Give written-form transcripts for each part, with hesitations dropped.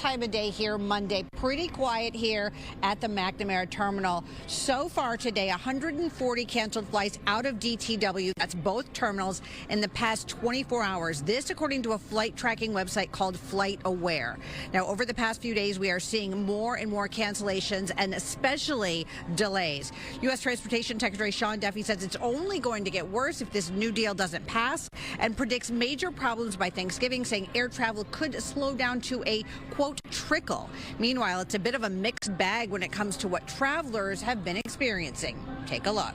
time of day here Monday. Pretty quiet here at the McNamara terminal. So far today, 140 canceled flights out of DTW. That's both terminals in the past 24 hours. This according to a flight tracking website called Flight Aware. Now, over the past few days, we are seeing more and more cancellations and especially delays. U.S. Transportation Secretary Sean Duffy says it's only going to get worse if this new deal doesn't pass and predicts major problems by Thanksgiving, saying air travel could slow down to a, quote, trickle. Meanwhile, it's a bit of a mixed bag when it comes to what travelers have been experiencing. Take a look.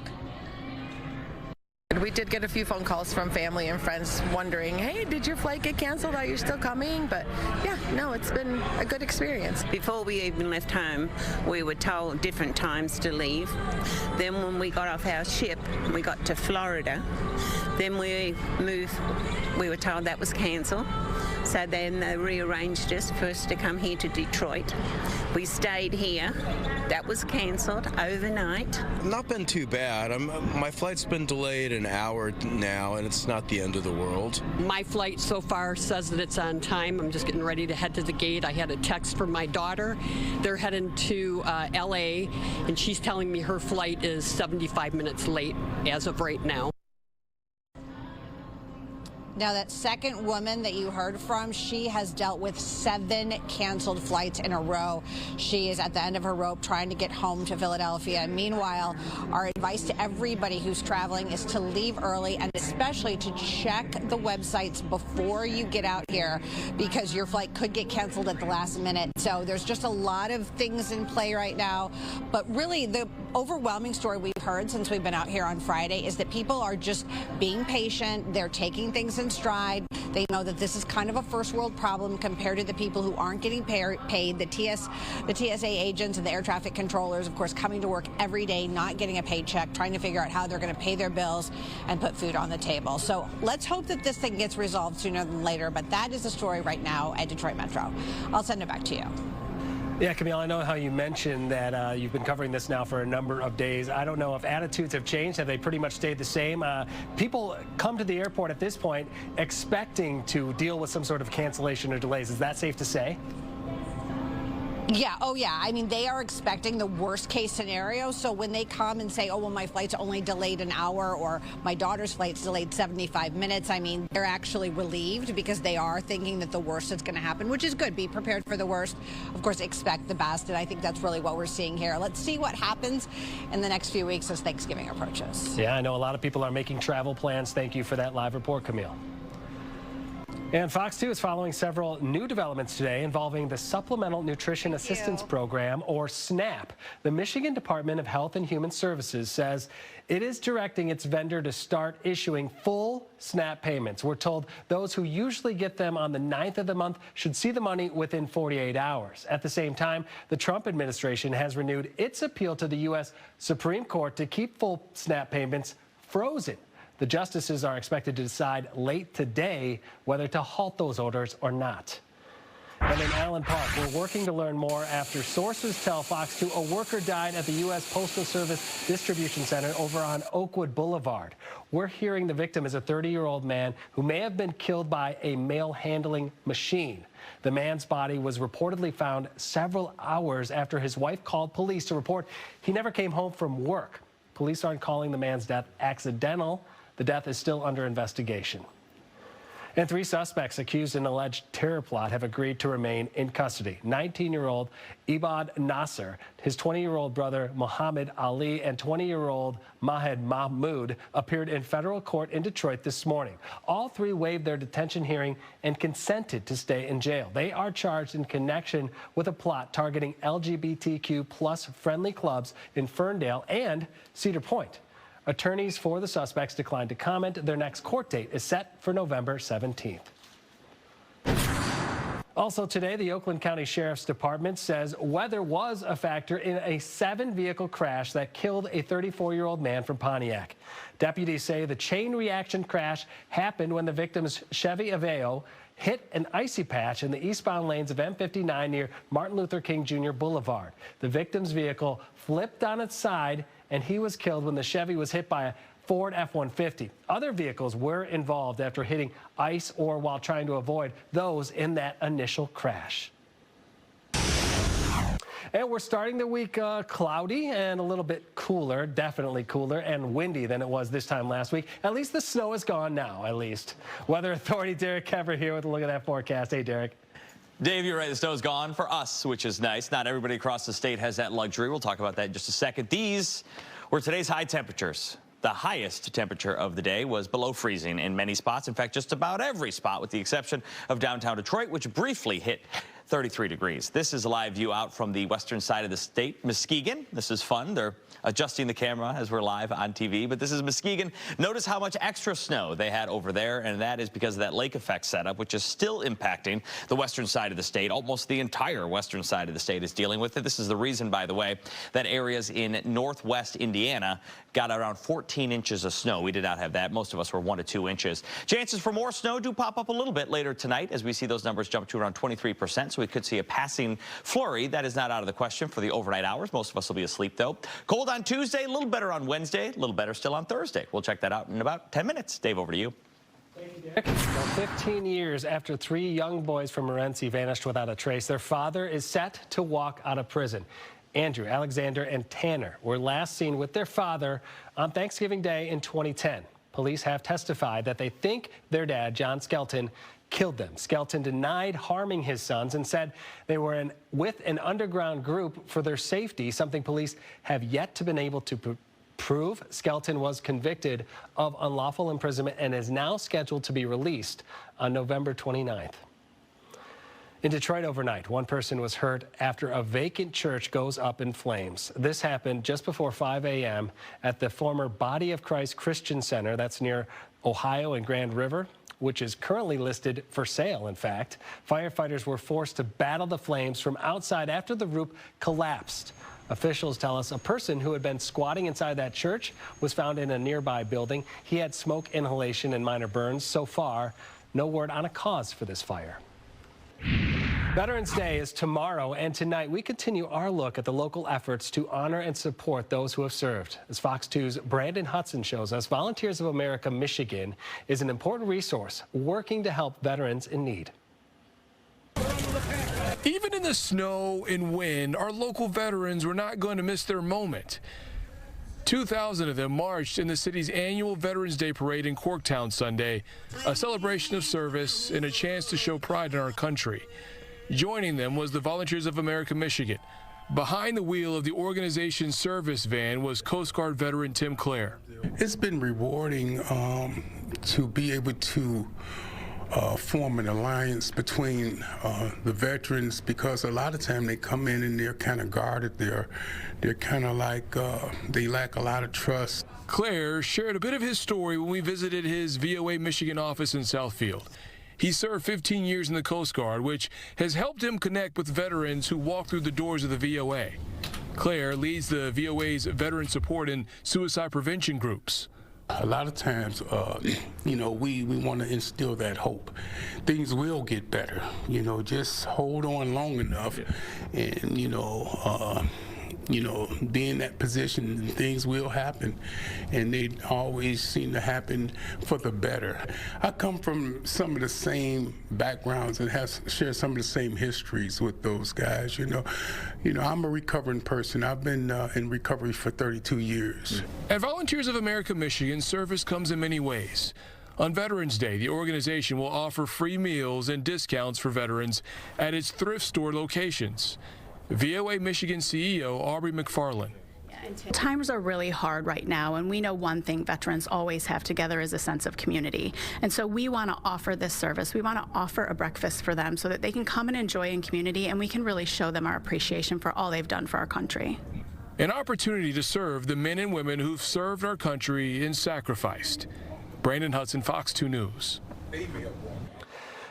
We did get a few phone calls from family and friends wondering, hey, did your flight get canceled? Are you still coming? But yeah, no, it's been a good experience. Before we even left home, we were told different times to leave. Then when we got off our ship, we got to Florida. Then we were told that was canceled. So then they rearranged us for us to come here to Detroit. We stayed here. That was canceled overnight. Not been too bad. My flight's been delayed an hour now, and it's not the end of the world. My flight so far says that it's on time. I'm just getting ready to head to the gate. I had a text from my daughter. They're heading to LA, and she's telling me her flight is 75 minutes late as of right now. Now, that second woman that you heard from, she has dealt with 7 canceled flights in a row. She is at the end of her rope trying to get home to Philadelphia. Meanwhile, our advice to everybody who's traveling is to leave early and especially to check the websites before you get out here because your flight could get canceled at the last minute. So there's just a lot of things in play right now. But really, the overwhelming story we've heard since we've been out here on Friday is that people are just being patient. They're taking things in stride. They know that this is kind of a first world problem compared to the people who aren't getting paid, the TSA agents and the air traffic controllers, of course, coming to work every day, not getting a paycheck, trying to figure out how they're going to pay their bills and put food on the table. So let's hope that this thing gets resolved sooner than later. But that is the story right now at Detroit Metro. I'll send it back to you. Yeah, Camille, I know how you mentioned that you've been covering this now for a number of days. I don't know if attitudes have changed. Have they pretty much stayed the same? People come to the airport at this point expecting to deal with some sort of cancellation or delays. Is that safe to say? Yeah. Oh, yeah. I mean, they are expecting the worst case scenario. So when they come and say, oh, well, my flight's only delayed an hour or my daughter's flight's delayed 75 minutes, I mean, they're actually relieved because they are thinking that the worst is going to happen, which is good. Be prepared for the worst. Of course, expect the best. And I think that's really what we're seeing here. Let's see what happens in the next few weeks as Thanksgiving approaches. Yeah, I know a lot of people are making travel plans. Thank you for that live report, Camille. And Fox 2 is following several new developments today involving the Supplemental Nutrition Assistance Program, or SNAP. The Michigan Department of Health and Human Services says it is directing its vendor to start issuing full SNAP payments. We're told those who usually get them on the 9th of the month should see the money within 48 hours. At the same time, the Trump administration has renewed its appeal to the U.S. Supreme Court to keep full SNAP payments frozen. The justices are expected to decide late today whether to halt those orders or not. And in Allen Park, we're working to learn more after sources tell Fox 2 a worker died at the U.S. Postal Service Distribution Center over on Oakwood Boulevard. We're hearing the victim is a 30-year-old man who may have been killed by a mail handling machine. The man's body was reportedly found several hours after his wife called police to report he never came home from work. Police aren't calling the man's death accidental. The death is still under investigation. And 3 suspects accused in an alleged terror plot have agreed to remain in custody. 19-year-old Ibad Nasser, his 20-year-old brother Muhammad Ali, and 20-year-old Mahed Mahmoud appeared in federal court in Detroit this morning. All 3 waived their detention hearing and consented to stay in jail. They are charged in connection with a plot targeting LGBTQ plus friendly clubs in Ferndale and Cedar Point. Attorneys for the suspects declined to comment. Their next court date is set for November 17th. Also today, the Oakland County Sheriff's Department says weather was a factor in a 7-vehicle crash that killed a 34-year-old man from Pontiac. Deputies say the chain reaction crash happened when the victim's Chevy Aveo hit an icy patch in the eastbound lanes of M59 near Martin Luther King Jr. Boulevard. The victim's vehicle flipped on its side, and he was killed when the Chevy was hit by a Ford F-150. Other vehicles were involved after hitting ice or while trying to avoid those in that initial crash. And we're starting the week cloudy and a little bit cooler, definitely cooler and windy than it was this time last week. At least the snow is gone now, at least. Weather Authority Derek Kemper here with a look at that forecast. Hey, Derek. Dave, you're right. The snow's gone for us, which is nice. Not everybody across the state has that luxury. We'll talk about that in just a second. These were today's high temperatures. The highest temperature of the day was below freezing in many spots. In fact, just about every spot, with the exception of downtown Detroit, which briefly hit 33 degrees. This is a live view out from the western side of the state, Muskegon. This is fun. They're adjusting the camera as we're live on TV, but this is Muskegon. Notice how much extra snow they had over there, and that is because of that lake effect setup, which is still impacting the western side of the state. Almost the entire western side of the state is dealing with it. This is the reason, by the way, that areas in northwest Indiana got around 14 inches of snow. We did not have that. Most of us were 1 to 2 inches. Chances for more snow do pop up a little bit later tonight as we see those numbers jump to around 23%. So we could see a passing flurry. That is not out of the question for the overnight hours. Most of us will be asleep, though. Cold on Tuesday, a little better on Wednesday, a little better still on Thursday. We'll check that out in about 10 minutes. Dave, over to you. Thank you, Derek. Well, 15 years after 3 young boys from Morenci vanished without a trace, their father is set to walk out of prison. Andrew, Alexander, and Tanner were last seen with their father on Thanksgiving Day in 2010. Police have testified that they think their dad, John Skelton, killed them. Skelton denied harming his sons and said they were with an underground group for their safety, something police have yet to been able to prove. Skelton was convicted of unlawful imprisonment and is now scheduled to be released on November 29th. In Detroit overnight, one person was hurt after a vacant church goes up in flames. This happened just before 5 a.m. at the former Body of Christ Christian Center that's near Ohio and Grand River, which is currently listed for sale, in fact. Firefighters were forced to battle the flames from outside after the roof collapsed. Officials tell us a person who had been squatting inside that church was found in a nearby building. He had smoke inhalation and minor burns. So far, no word on a cause for this fire. Veterans Day is tomorrow, and tonight we continue our look at the local efforts to honor and support those who have served. As Fox 2's Brandon Hudson shows us, Volunteers of America Michigan is an important resource working to help veterans in need. Even in the snow and wind, our local veterans were not going to miss their moment. 2,000 of them marched in the city's annual Veterans Day parade in Corktown Sunday, a celebration of service and a chance to show pride in our country. Joining them was the Volunteers of America Michigan. Behind the wheel of the organization's service van was Coast Guard veteran Tim Clare. It's been rewarding to be able to form an alliance between the veterans, because a lot of time they come in and they're kind of guarded. They're kind of like they lack a lot of trust. Clare shared a bit of his story when we visited his VOA Michigan office in Southfield. He served 15 years in the Coast Guard, which has helped him connect with veterans who walk through the doors of the VOA. Clare leads the VOA's veteran support and suicide prevention groups. A lot of times, we want to instill that hope. Things will get better. Just hold on long enough, and be in that position, and things will happen, and they always seem to happen for the better. I come from some of the same backgrounds and share some of the same histories with those guys. I'm a recovering person. I've been in recovery for 32 years. At Volunteers of America Michigan, service comes in many ways. On Veterans Day, the organization will offer free meals and discounts for veterans at its thrift store locations. VOA Michigan CEO Aubrey McFarland. Times are really hard right now, and we know one thing veterans always have together is a sense of community. And so we want to offer this service. We want to offer a breakfast for them so that they can come and enjoy in community, and we can really show them our appreciation for all they've done for our country. An opportunity to serve the men and women who've served our country and sacrificed. Brandon Hudson, Fox 2 News.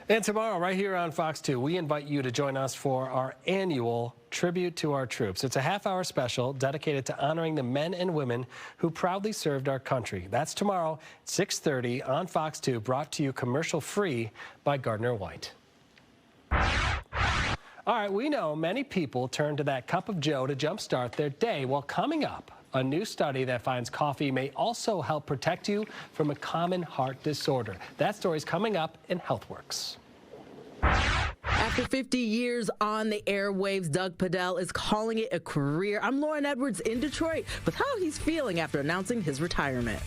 And tomorrow, right here on Fox 2, we invite you to join us for our annual Tribute to Our Troops. It's a half-hour special dedicated to honoring the men and women who proudly served our country. That's tomorrow, 6:30 on Fox 2, brought to you commercial-free by Gardner White. All right, we know many people turn to that cup of joe to jumpstart their day. Well, coming up, a new study that finds coffee may also help protect you from a common heart disorder. That story's coming up in HealthWorks. After 50 years on the airwaves, Doug Padell is calling it a career. I'm Lauren Edwards in Detroit with how he's feeling after announcing his retirement.